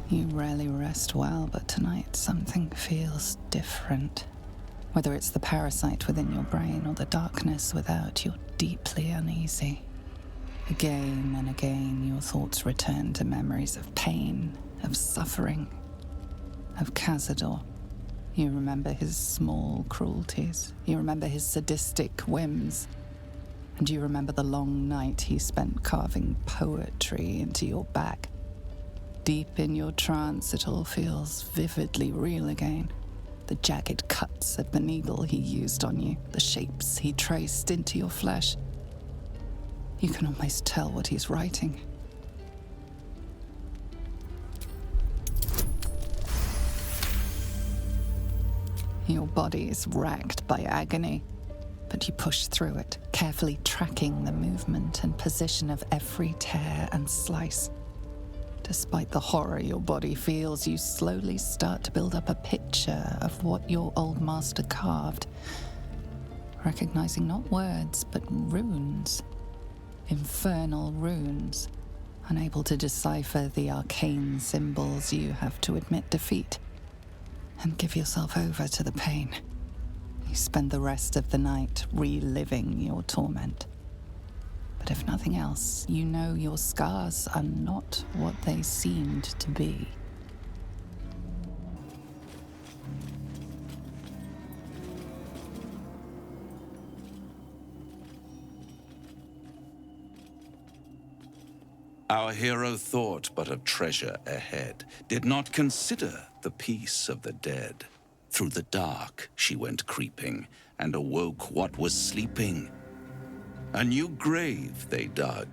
You rarely rest well, but tonight something feels different. Whether it's the parasite within your brain or the darkness without, you're deeply uneasy. Again and again, your thoughts return to memories of pain, of suffering, of Cazador. You remember his small cruelties. You remember his sadistic whims. And you remember the long night he spent carving poetry into your back. Deep in your trance, it all feels vividly real again. The jagged cuts of the needle he used on you, the shapes he traced into your flesh. You can almost tell what he's writing. Your body is racked by agony, but you push through it, carefully tracking the movement and position of every tear and slice. Despite the horror your body feels, you slowly start to build up a picture of what your old master carved, recognizing not words, but runes. Infernal runes, unable to decipher the arcane symbols you have to admit defeat, and give yourself over to the pain. You spend the rest of the night reliving your torment. But if nothing else, you know your scars are not what they seemed to be. Our hero thought but of treasure ahead, did not consider the peace of the dead. Through the dark she went creeping, and awoke what was sleeping. A new grave they dug,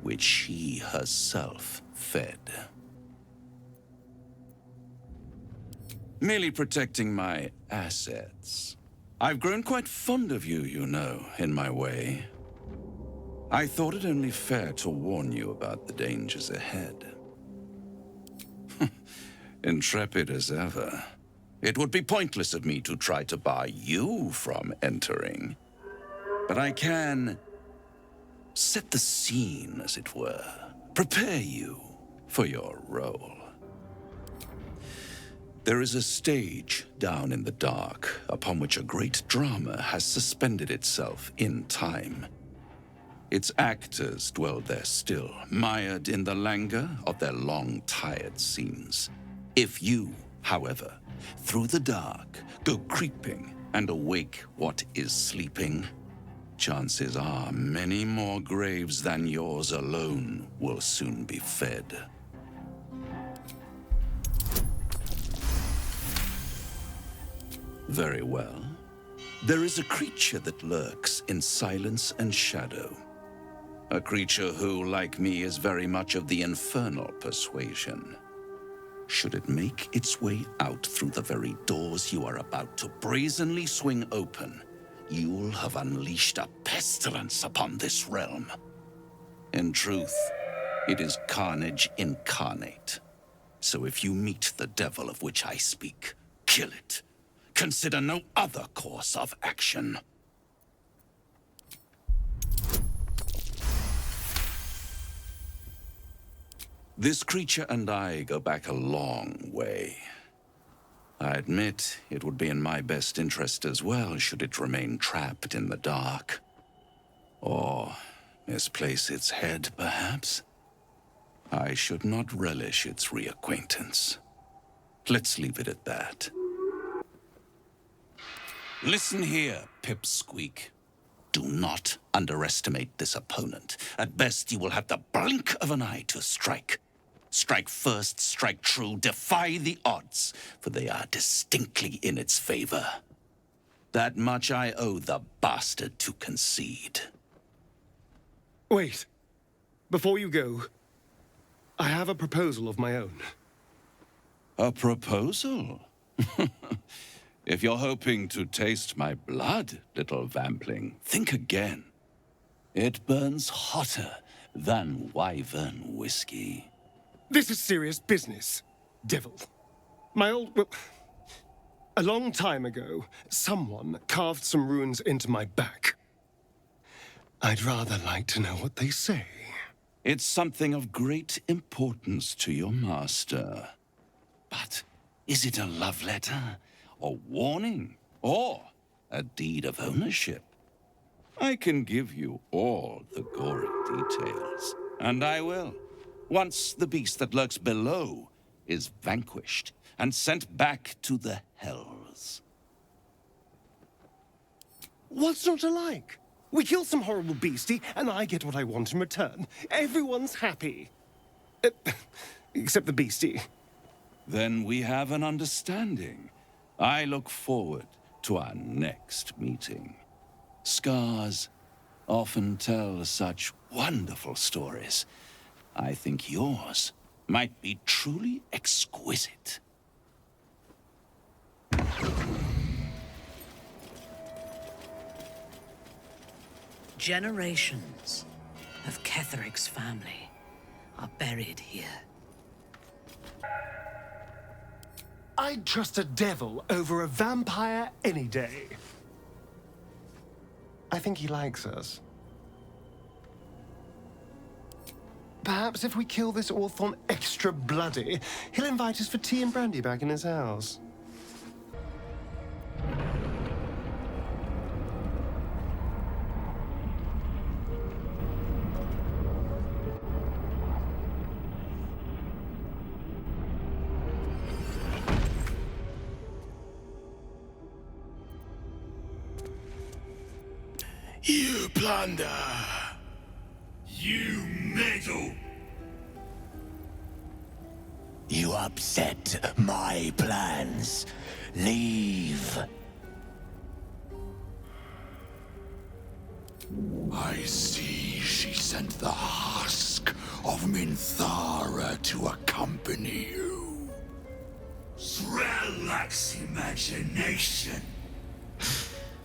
which she herself fed. Merely protecting my assets. I've grown quite fond of you, you know, in my way. I thought it only fair to warn you about the dangers ahead. Intrepid as ever. It would be pointless of me to try to bar you from entering. But I can set the scene, as it were. Prepare you for your role. There is a stage down in the dark upon which a great drama has suspended itself in time. Its actors dwell there still, mired in the languor of their long, tired scenes. If you, however, through the dark, go creeping and awake what is sleeping, chances are many more graves than yours alone will soon be fed. Very well. There is a creature that lurks in silence and shadow. A creature who, like me, is very much of the infernal persuasion. Should it make its way out through the very doors you are about to brazenly swing open, you'll have unleashed a pestilence upon this realm. In truth, it is carnage incarnate. So if you meet the devil of which I speak, kill it. Consider no other course of action. This creature and I go back a long way. I admit it would be in my best interest as well should it remain trapped in the dark. Or misplace its head, perhaps. I should not relish its reacquaintance. Let's leave it at that. Listen here, Pipsqueak. Do not underestimate this opponent. At best, you will have the blink of an eye to strike. Strike first, strike true, defy the odds, for they are distinctly in its favor. That much I owe the bastard to concede. Wait. Before you go, I have a proposal of my own. A proposal? If you're hoping to taste my blood, little vampling, think again. It burns hotter than wyvern whiskey. This is serious business, devil. A long time ago, someone carved some runes into my back. I'd rather like to know what they say. It's something of great importance to your master. Is it a love letter, a warning, or a deed of ownership? I can give you all the gory details, and I will, once the beast that lurks below is vanquished and sent back to the hells. What's not to like? We kill some horrible beastie, and I get what I want in return. Everyone's happy. Except the beastie. Then we have an understanding. I look forward to our next meeting. Scars often tell such wonderful stories. I think yours might be truly exquisite. Generations of Ketheric's family are buried here. I'd trust a devil over a vampire any day. I think he likes us. Perhaps if we kill this Orthon extra bloody, he'll invite us for tea and brandy back in his house. You plunder! You meddle! You upset my plans. Leave. I see she sent the husk of Minthara to accompany you. Zrel lacks imagination.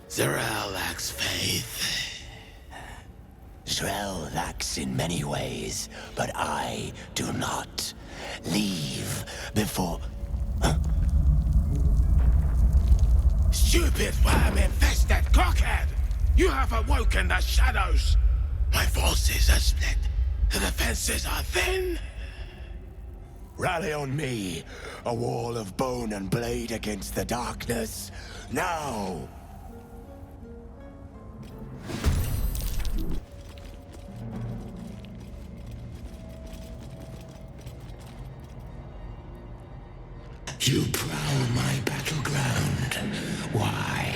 Zrel lacks faith. Zrel lacks in many ways, but I do not. Leave before... Huh? Stupid worm-infested cockhead! You have awoken the shadows! My forces are split. The defenses are thin. Rally on me. A wall of bone and blade against the darkness. Now! You prowl my battleground. Why?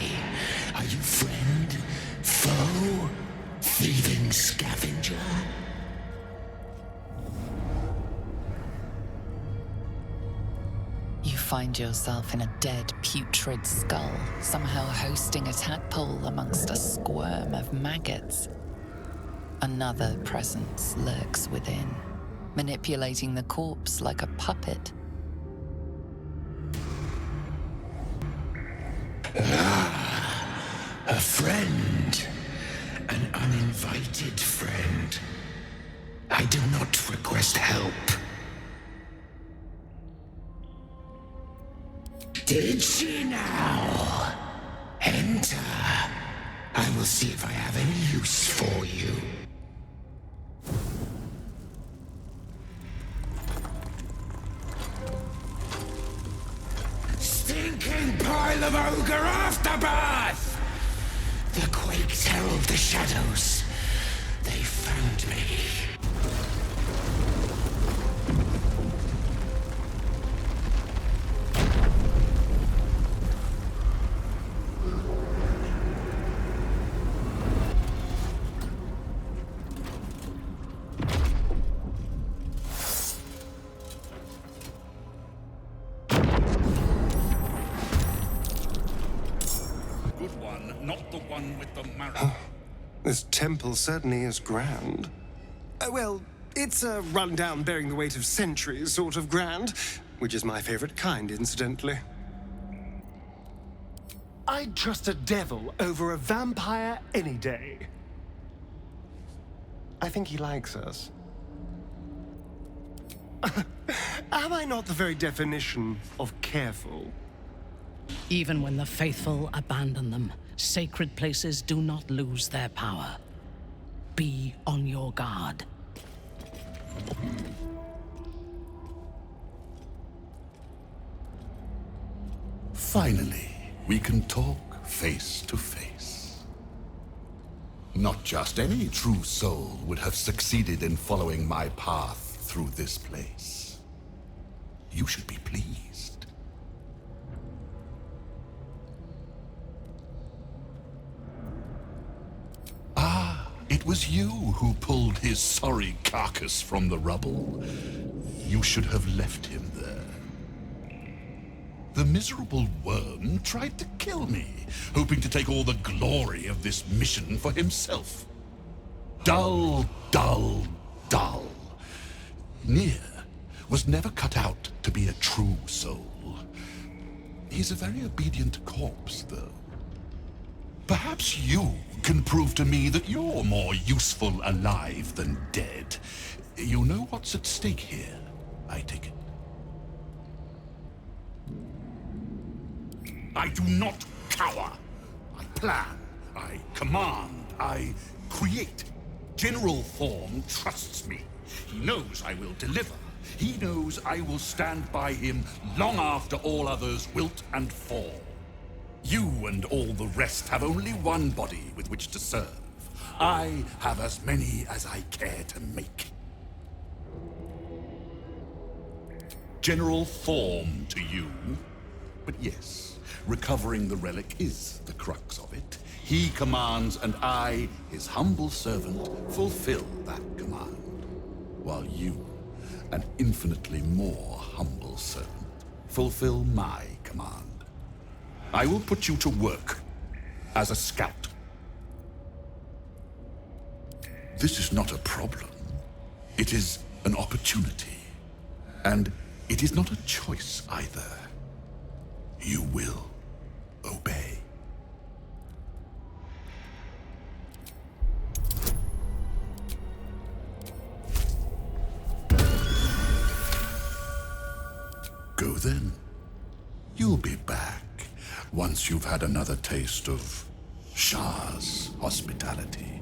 Are you friend? Foe? Thieving scavenger? You find yourself in a dead, putrid skull, somehow hosting a tadpole amongst a squirm of maggots. Another presence lurks within, manipulating the corpse like a puppet. A friend. An uninvited friend. I do not request help. Did she now? Enter. I will see if I have any use for you. Stinking pile of ogre afterbirth! The quakes herald the shadows. They found me. Good one, not the one with the marrow. This temple certainly is grand. Well, it's a rundown bearing the weight of centuries sort of grand, which is my favorite kind, incidentally. I'd trust a devil over a vampire any day. I think he likes us. Am I not the very definition of careful? Even when the faithful abandon them, sacred places do not lose their power. Be on your guard. Finally, we can talk face to face. Not just any true soul would have succeeded in following my path through this place. You should be pleased. Ah, it was you who pulled his sorry carcass from the rubble. You should have left him there. The miserable worm tried to kill me, hoping to take all the glory of this mission for himself. Dull, dull, dull. Nier was never cut out to be a true soul. He's a very obedient corpse, though. Perhaps you can prove to me that you're more useful alive than dead. You know what's at stake here, I take it. I do not cower. I plan, I command, I create. General Thorn trusts me. He knows I will deliver. He knows I will stand by him long after all others wilt and fall. You and all the rest have only one body with which to serve. I have as many as I care to make. General Thorn to you, but yes. Recovering the relic is the crux of it. He commands, and I, his humble servant, fulfill that command. While you, an infinitely more humble servant, fulfill my command. I will put you to work as a scout. This is not a problem. It is an opportunity. And it is not a choice either. You will obey. Go then. You'll be back once you've had another taste of Shar's hospitality.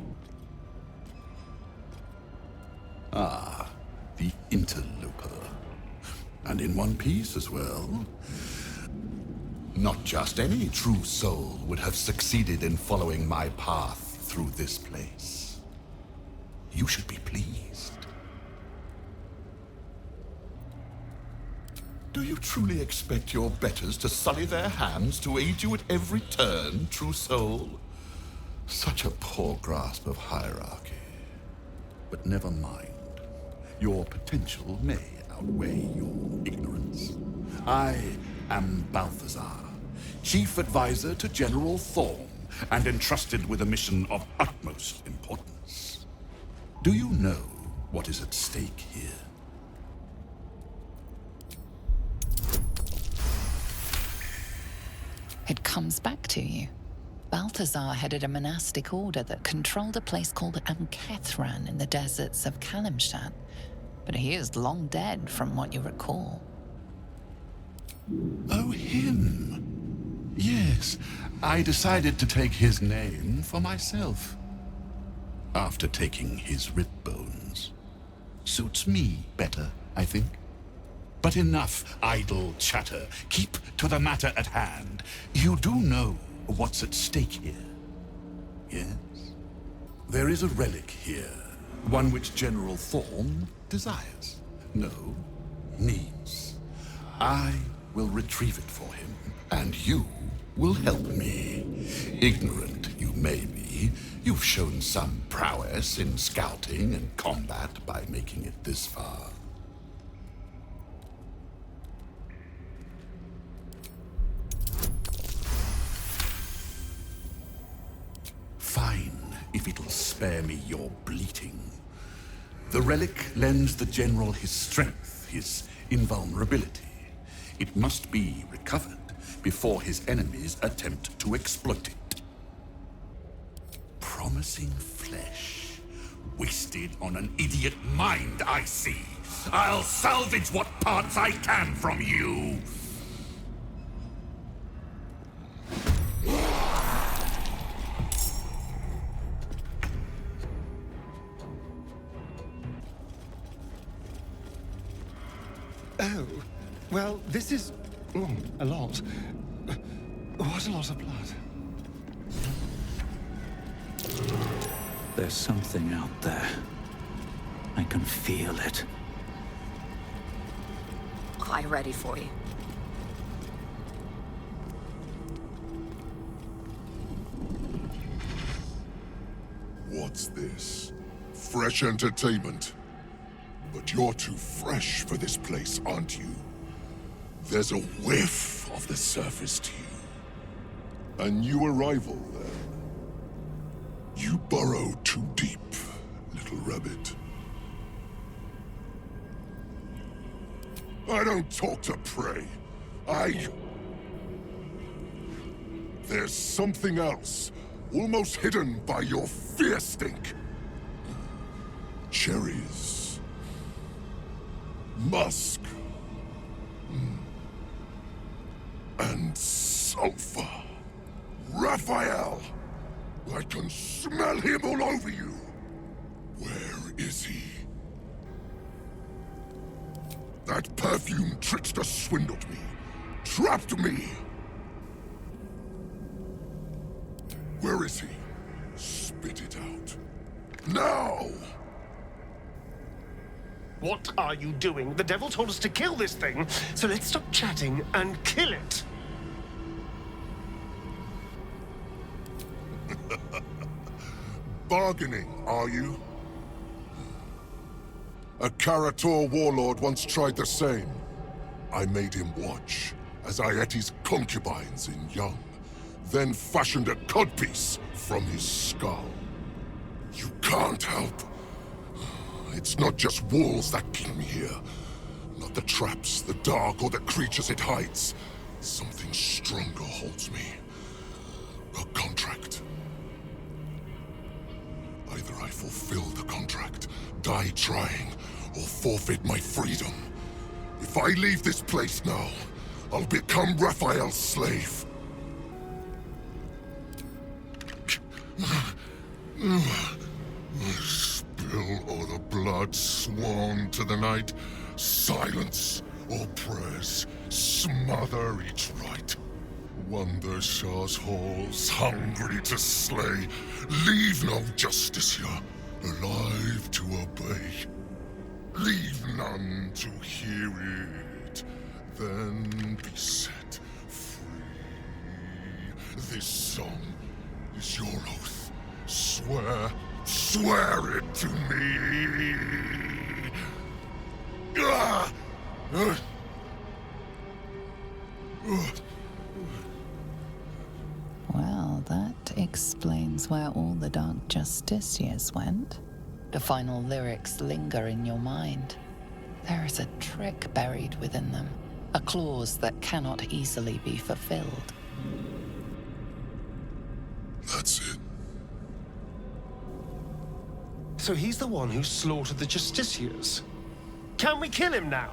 Ah, the interloper. And in one piece as well. Not just any true soul would have succeeded in following my path through this place. You should be pleased. Do you truly expect your betters to sully their hands to aid you at every turn, true soul? Such a poor grasp of hierarchy. But never mind. Your potential may outweigh your ignorance. I am Balthazar, Chief Advisor to General Thorn, and entrusted with a mission of utmost importance. Do you know what is at stake here? It comes back to you. Balthazar headed a monastic order that controlled a place called Ankethran in the deserts of Kalimshan, but he is long dead from what you recall. Oh, him. Yes, I decided to take his name for myself. After taking his rib bones. Suits me better, I think. But enough idle chatter. Keep to the matter at hand. You do know what's at stake here, yes? There is a relic here, one which General Thorn desires. No, needs. I will retrieve it for him, and you will help me. Ignorant you may be, you've shown some prowess in scouting and combat by making it this far. Fine, if it'll spare me your bleating. The relic lends the General his strength, his invulnerability. It must be recovered before his enemies attempt to exploit it. Promising flesh, wasted on an idiot mind, I see. I'll salvage what parts I can from you. Oh, well, this is a lot. What a lot of blood. There's something out there. I can feel it. I'm ready for you. What's this? Fresh entertainment? But you're too fresh for this place, aren't you? There's a whiff of the surface to you. A new arrival, then. You burrow too deep, little rabbit. I don't talk to prey. There's something else, almost hidden by your fear stink. Cherries. Musk. And sulfur. Raphael! I can smell him all over you! Where is he? That perfume trickster swindled me. Trapped me! Where is he? Spit it out. Now! What are you doing? The devil told us to kill this thing, so let's stop chatting and kill it. Bargaining, are you? A Karator warlord once tried the same. I made him watch as I ate his concubines in young, then fashioned a codpiece from his skull. You can't help. It's not just walls that keep me here. Not the traps, the dark, or the creatures it hides. Something stronger holds me. A contract. Either I fulfill the contract, die trying, or forfeit my freedom. If I leave this place now, I'll become Raphael's slave. Spill all the blood sworn to the night. Silence all prayers. Smother each rite. Wander Shar's halls, hungry to slay. Leave no justice here, alive to obey. Leave none to hear it, then be set free. This song is your oath. Swear it to me. Well, that explains where all the Dark Justiciars went. The final lyrics linger in your mind. There is a trick buried within them, a clause that cannot easily be fulfilled. That's it. So he's the one who slaughtered the Justiciars. Can we kill him now?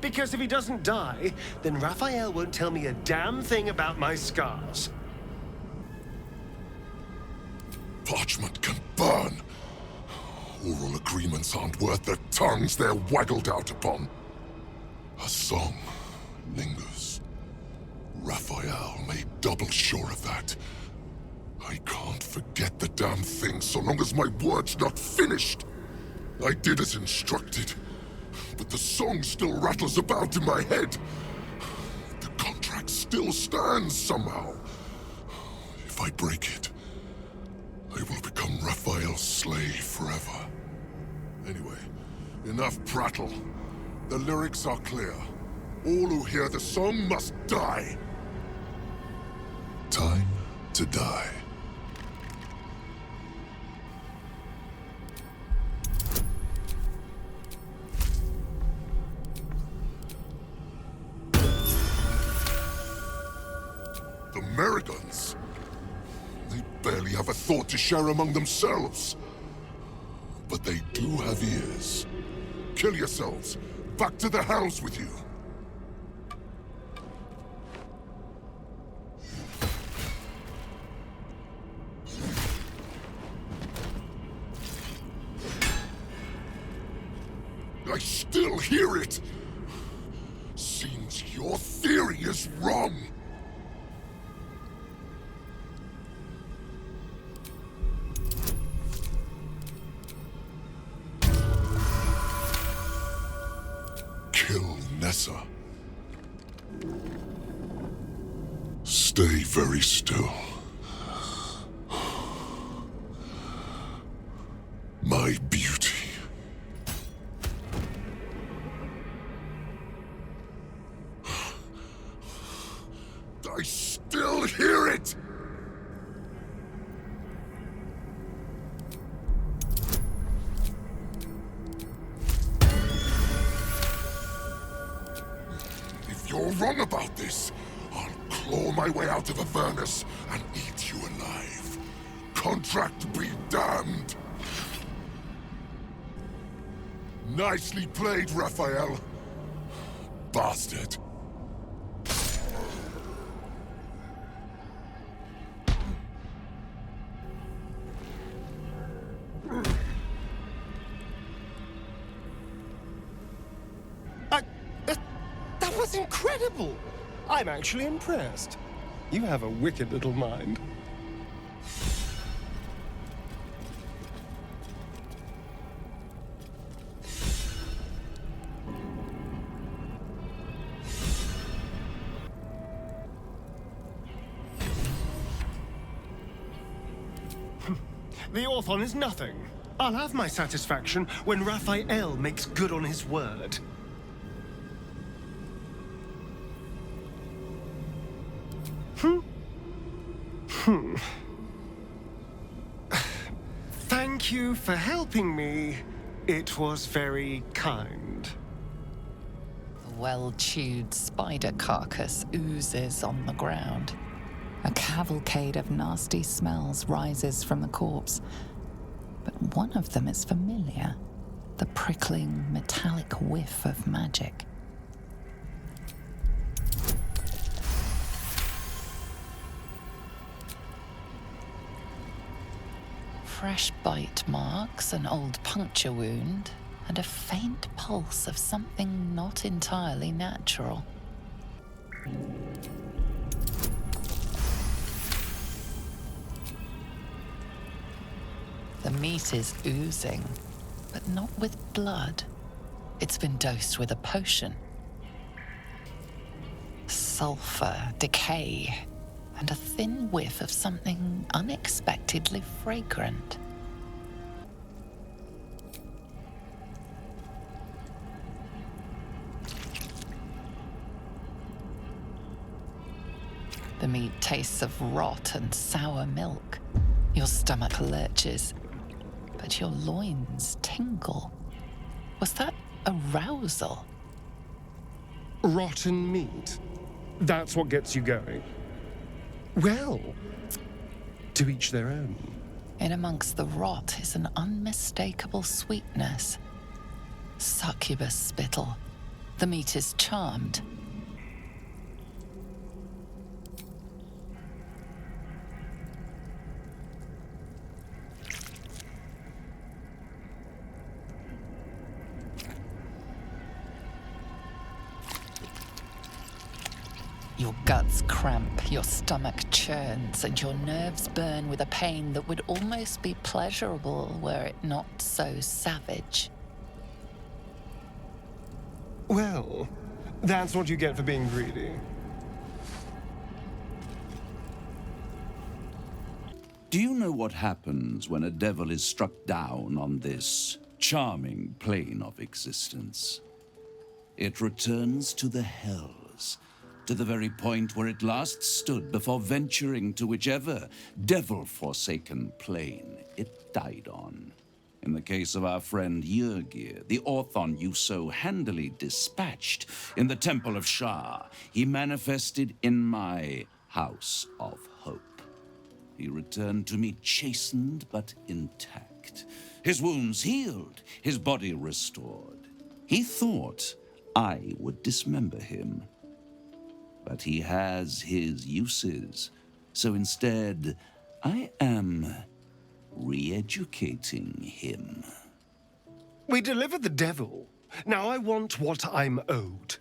Because if he doesn't die, then Raphael won't tell me a damn thing about my scars. Parchment can burn. Oral agreements aren't worth the tongues they're waggled out upon. A song lingers. Raphael made double sure of that. I can't forget the damn thing so long as my word's not finished. I did as instructed, but the song still rattles about in my head. The contract still stands somehow. If I break it, I will become Raphael's slave forever. Anyway, enough prattle. The lyrics are clear. All who hear the song must die. Time to die. The Americans? They barely have a thought to share among themselves. But they do have ears. Kill yourselves. Back to the hells with you. I still hear it. Seems your theory is wrong. Nessa. Stay very still. My beauty. I still hear it! If you're wrong about this, I'll claw my way out of Avernus and eat you alive. Contract be damned! Nicely played, Raphael. Bastard. That was incredible! I'm actually impressed. You have a wicked little mind. The Orthon is nothing. I'll have my satisfaction when Raphael makes good on his word. Thank you for helping me. It was very kind. The well-chewed spider carcass oozes on the ground. A cavalcade of nasty smells rises from the corpse, but one of them is familiar. The prickling, metallic whiff of magic. Fresh bite marks, an old puncture wound, and a faint pulse of something not entirely natural. The meat is oozing, but not with blood. It's been dosed with a potion. Sulfur, decay, and a thin whiff of something unexpectedly fragrant. The meat tastes of rot and sour milk. Your stomach lurches, but your loins tingle. Was that arousal? Rotten meat. That's what gets you going. Well, to each their own. In amongst the rot is an unmistakable sweetness. Succubus spittle. The meat is charmed. Your guts cramp, your stomach churns, and your nerves burn with a pain that would almost be pleasurable were it not so savage. Well, that's what you get for being greedy. Do you know what happens when a devil is struck down on this charming plane of existence? It returns to the hells, to the very point where it last stood before venturing to whichever devil-forsaken plane it died on. In the case of our friend Yrgir, the Orthon you so handily dispatched in the Temple of Shar, he manifested in my House of Hope. He returned to me chastened but intact, his wounds healed, his body restored. He thought I would dismember him. But he has his uses, so instead, I am re-educating him. We delivered the devil. Now I want what I'm owed.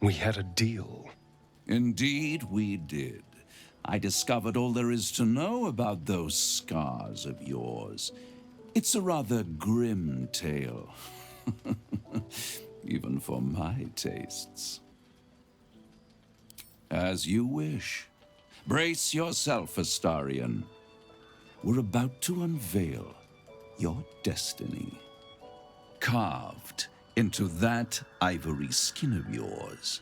We had a deal. Indeed, we did. I discovered all there is to know about those scars of yours. It's a rather grim tale. even for my tastes. As you wish. Brace yourself, Astarion. We're about to unveil your destiny. Carved into that ivory skin of yours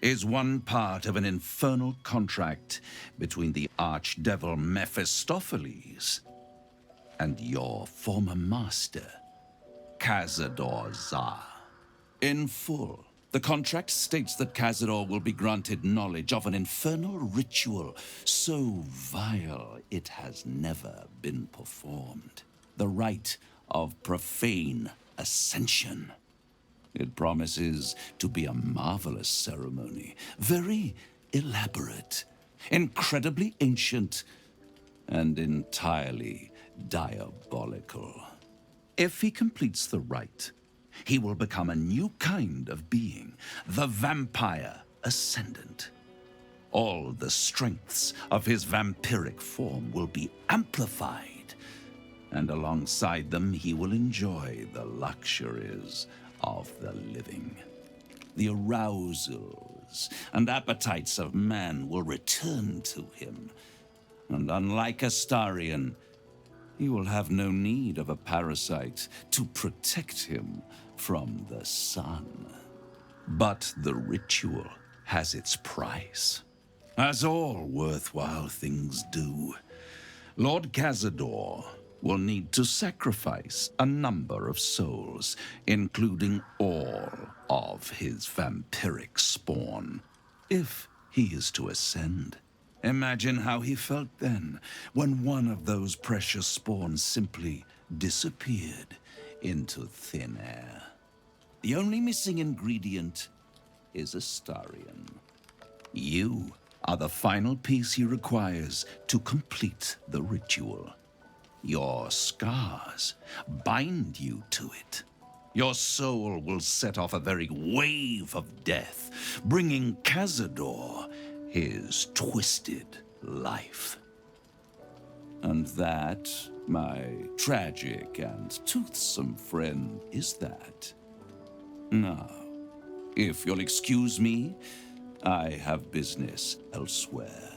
is one part of an infernal contract between the archdevil Mephistopheles and your former master, Cazador Za. In full, the contract states that Cazador will be granted knowledge of an infernal ritual so vile it has never been performed. The rite of profane ascension. It promises to be a marvelous ceremony, very elaborate, incredibly ancient, and entirely diabolical. If he completes the rite, he will become a new kind of being, the Vampire Ascendant. All the strengths of his vampiric form will be amplified, and alongside them he will enjoy the luxuries of the living. The arousals and appetites of man will return to him, and unlike Astarion, he will have no need of a parasite to protect him from the sun. But the ritual has its price, as all worthwhile things do. Lord Cazador will need to sacrifice a number of souls, including all of his vampiric spawn, if he is to ascend. Imagine how he felt then, when one of those precious spawns simply disappeared into thin air. The only missing ingredient is Astarion. You are the final piece he requires to complete the ritual. Your scars bind you to it. Your soul will set off a very wave of death, bringing Cazador his twisted life. And that, my tragic and toothsome friend, is that. Now, if you'll excuse me, I have business elsewhere.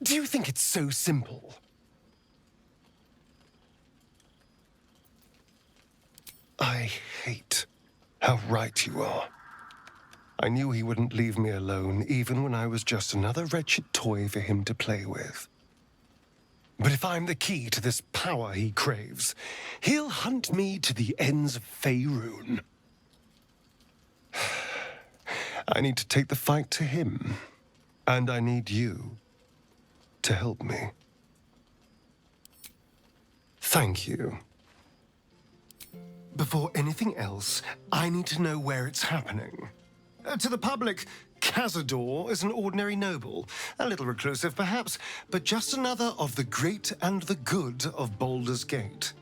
Do you think it's so simple? I hate how right you are. I knew he wouldn't leave me alone, even when I was just another wretched toy for him to play with. But if I'm the key to this power he craves, he'll hunt me to the ends of Faerun. I need to take the fight to him, and I need you to help me. Thank you. Before anything else, I need to know where it's happening. To the public, Cazador is an ordinary noble, a little reclusive perhaps, but just another of the great and the good of Baldur's Gate.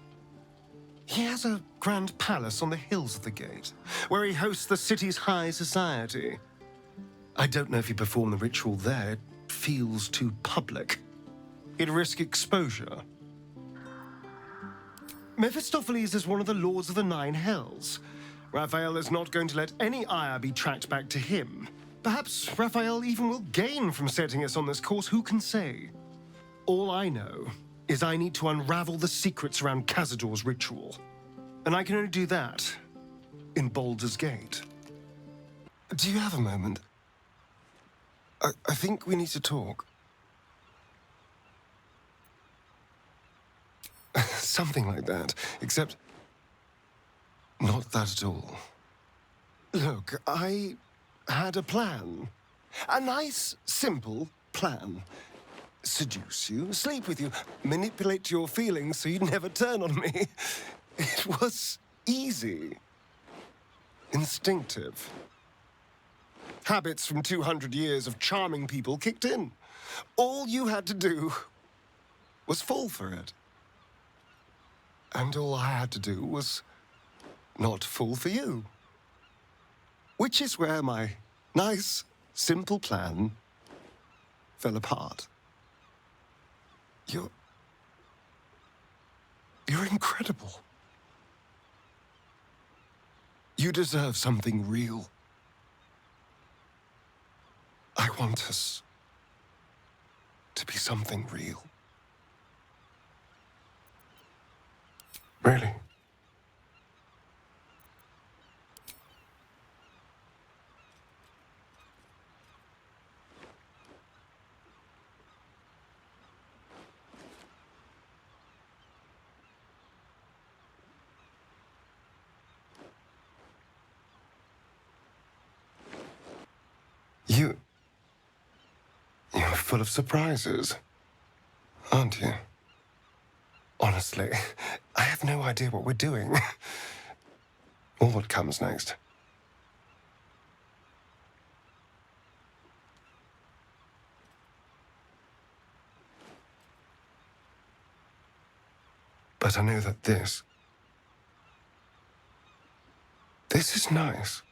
He has a grand palace on the hills of the gate, where he hosts the city's high society. I don't know if he performed the ritual there. It feels too public. He'd risk exposure. Mephistopheles is one of the lords of the Nine Hells. Raphael is not going to let any ire be tracked back to him. Perhaps Raphael even will gain from setting us on this course, who can say? All I know is I need to unravel the secrets around Cazador's ritual. And I can only do that in Baldur's Gate. Do you have a moment? I think we need to talk. Something like that, except not that at all. Look, I had a plan. A nice, simple plan. Seduce you, sleep with you, manipulate your feelings so you'd never turn on me. It was easy. Instinctive. Habits from 200 years of charming people kicked in. All you had to do was fall for it. And all I had to do was not fall for you. Which is where my nice, simple plan fell apart. You're incredible. You deserve something real. I want us to be something real. Really? You're full of surprises, aren't you? Honestly, I have no idea what we're doing. Or what comes next. But I know that this is nice.